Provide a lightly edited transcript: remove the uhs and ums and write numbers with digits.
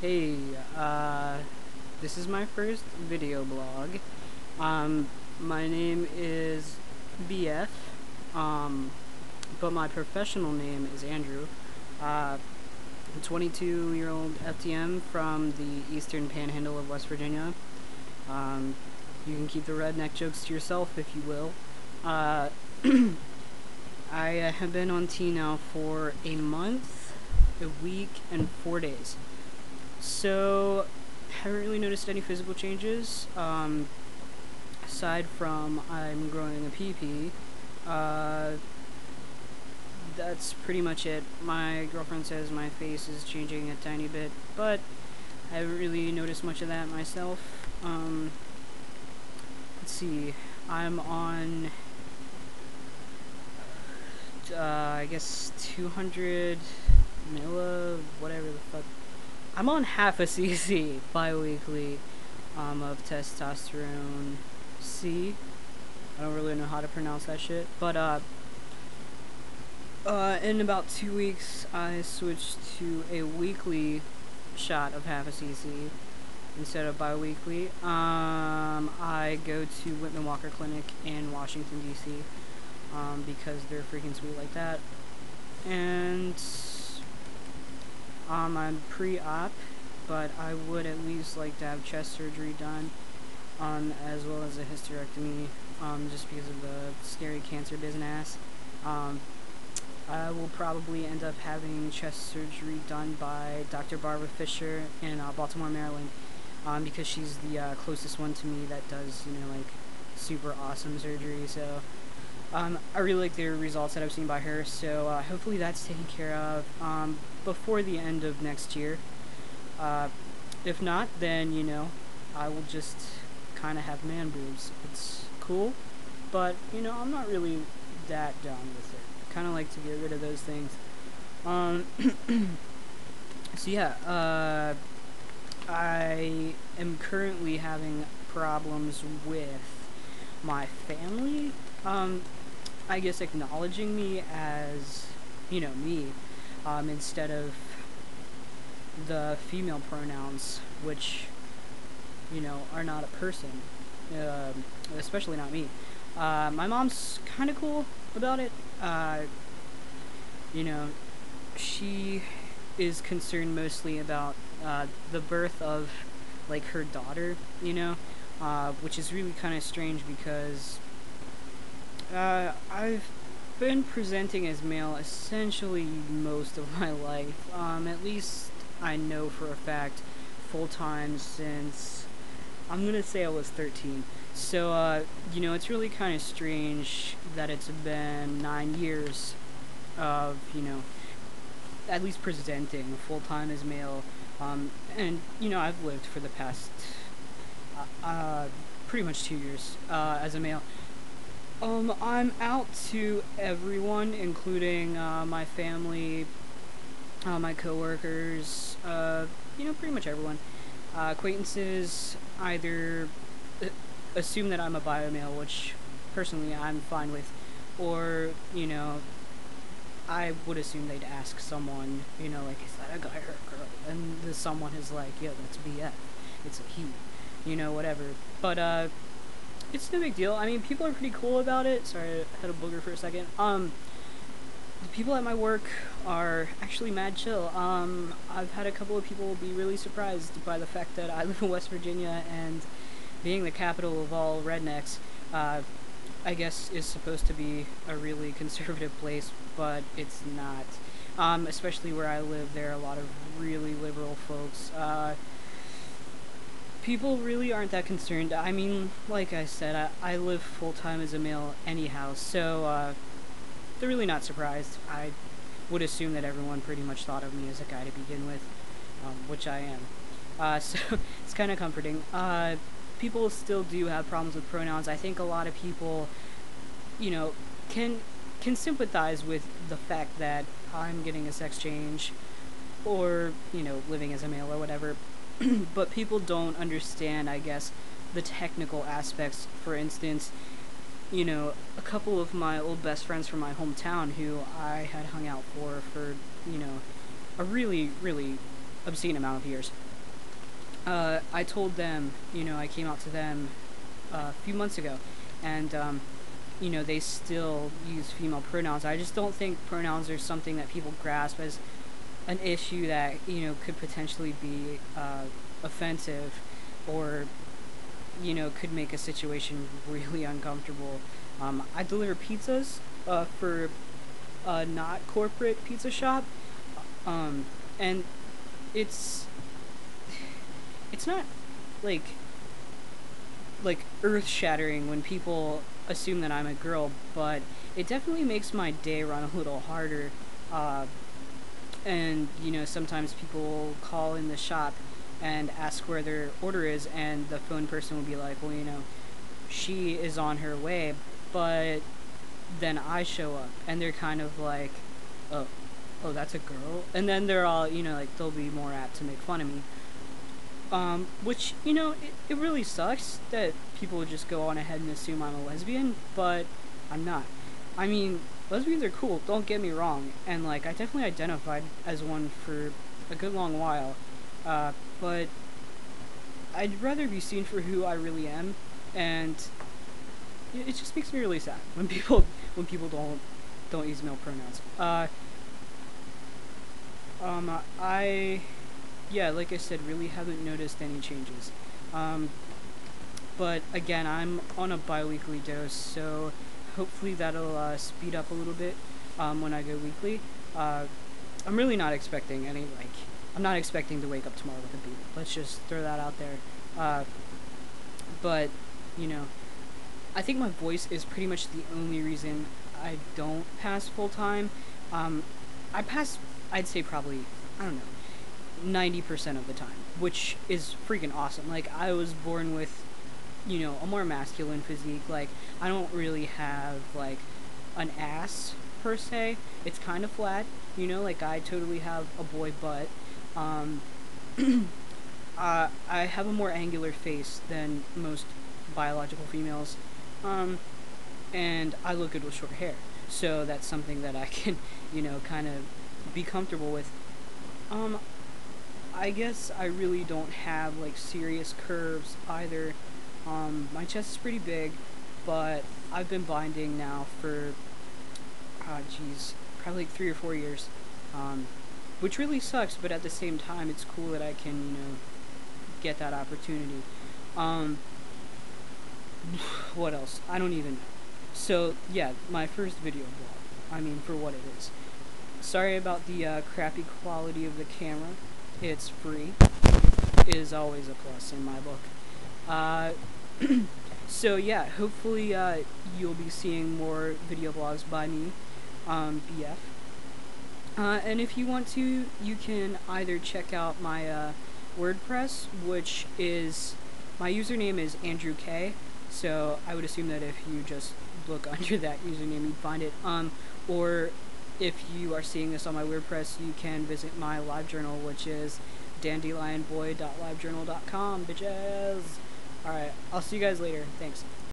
Hey, this is my first video blog. My name is BF, but my professional name is Andrew. I'm 22-year-old FTM from the eastern panhandle of West Virginia. You can keep the redneck jokes to yourself, if you will. I have been on T now for a month, a week, and 4 days. So, haven't really noticed any physical changes, aside from I'm growing a PP. That's pretty much it. My girlfriend says my face is changing a tiny bit, but I haven't really noticed much of that myself. Let's see, I'm on, I guess 200 whatever the fuck. I'm on half a cc bi-weekly of testosterone C. I don't really know how to pronounce that shit, but in about 2 weeks I switched to a weekly shot of half a cc instead of bi-weekly. I go to Whitman Walker Clinic in Washington DC because they're freaking sweet like that, and I'm pre-op, but I would at least like to have chest surgery done, as well as a hysterectomy, just because of the scary cancer business. I will probably end up having chest surgery done by Dr. Barbara Fisher in Baltimore, Maryland, because she's the closest one to me that does, like, super awesome surgery. So I really like the results that I've seen by her, so hopefully that's taken care of before the end of next year. If not, then, I will just kind of have man boobs. It's cool, but, I'm not really that down with it. I kind of like to get rid of those things. So yeah, I am currently having problems with my family, I guess acknowledging me as, me, instead of the female pronouns, which, are not a person, especially not me. My mom's kind of cool about it. She is concerned mostly about the birth of, like, her daughter, which is really kind of strange because I've been presenting as male essentially most of my life. At least I know for a fact full-time since, I'm gonna say I was 13. So, it's really kind of strange that it's been 9 years of, at least presenting full-time as male. And, I've lived for the past, pretty much 2 years, as a male. I'm out to everyone, including, my family, my coworkers, pretty much everyone. Acquaintances either assume that I'm a bio-male, which, personally, I'm fine with, or, I would assume they'd ask someone, like, is that a guy or a girl? And the someone is like, yo, that's BF. It's a he. Whatever. But, it's no big deal. I mean, people are pretty cool about it. Sorry, I had a booger for a second. The people at my work are actually mad chill. I've had a couple of people be really surprised by the fact that I live in West Virginia, and being the capital of all rednecks, I guess is supposed to be a really conservative place, but it's not. Especially where I live, there are a lot of really liberal folks. People really aren't that concerned. I mean, like I said, I live full-time as a male anyhow, so they're really not surprised. I would assume that everyone pretty much thought of me as a guy to begin with, which I am. So it's kind of comforting. People still do have problems with pronouns. I think a lot of people, can sympathize with the fact that I'm getting a sex change, or, living as a male or whatever. But people don't understand, I guess, the technical aspects. For instance, a couple of my old best friends from my hometown who I had hung out for, a really, really obscene amount of years. I told them, I came out to them a few months ago, and they still use female pronouns. I just don't think pronouns are something that people grasp as an issue that could potentially be offensive, or could make a situation really uncomfortable. I deliver pizzas for a not corporate pizza shop, and it's it's not like earth shattering when people assume that I'm a girl, but it definitely makes my day run a little harder. Uh, and sometimes people will call in the shop and ask where their order is, and the phone person will be like, well, she is on her way, but then I show up, and they're kind of like, oh, that's a girl, and then they're all, like, they'll be more apt to make fun of me. Which, it really sucks that people would just go on ahead and assume I'm a lesbian, but I'm not. I mean, lesbians are cool, don't get me wrong, and, like, I definitely identified as one for a good long while, but I'd rather be seen for who I really am, and it just makes me really sad when people don't use male pronouns. I yeah, like I said, really haven't noticed any changes. Um, but again, I'm on a bi-weekly dose, so hopefully that'll speed up a little bit when I go weekly. Uh, I'm really not expecting I'm not expecting to wake up tomorrow with a baby. Let's just throw that out there. Uh, but, you know, I think my voice is pretty much the only reason I don't pass full time. Um, I pass, I'd say probably, I don't know, 90% of the time, which is freaking awesome. Like, I was born with, a more masculine physique. Like, I don't really have, like, an ass, per se. It's kind of flat, like, I totally have a boy butt. Um, I have a more angular face than most biological females. Um, and I look good with short hair. So that's something that I can, kind of be comfortable with. Um, I guess I really don't have like serious curves either. My chest is pretty big, but I've been binding now for, probably like 3 or 4 years, which really sucks. But at the same time, it's cool that I can, get that opportunity. Um, what else? I don't even know. So yeah, my first video blog. I mean, for what it is. Sorry about the crappy quality of the camera. It's free. It is always a plus in my book. Uh, so yeah, hopefully you'll be seeing more video blogs by me, BF. And if you want to, you can either check out my WordPress, which is, my username is Andrew K. So I would assume that if you just look under that username, you'd find it. Or if you are seeing this on my WordPress, you can visit my LiveJournal, which is dandelionboy.livejournal.com, bitches. Alright, I'll see you guys later. Thanks.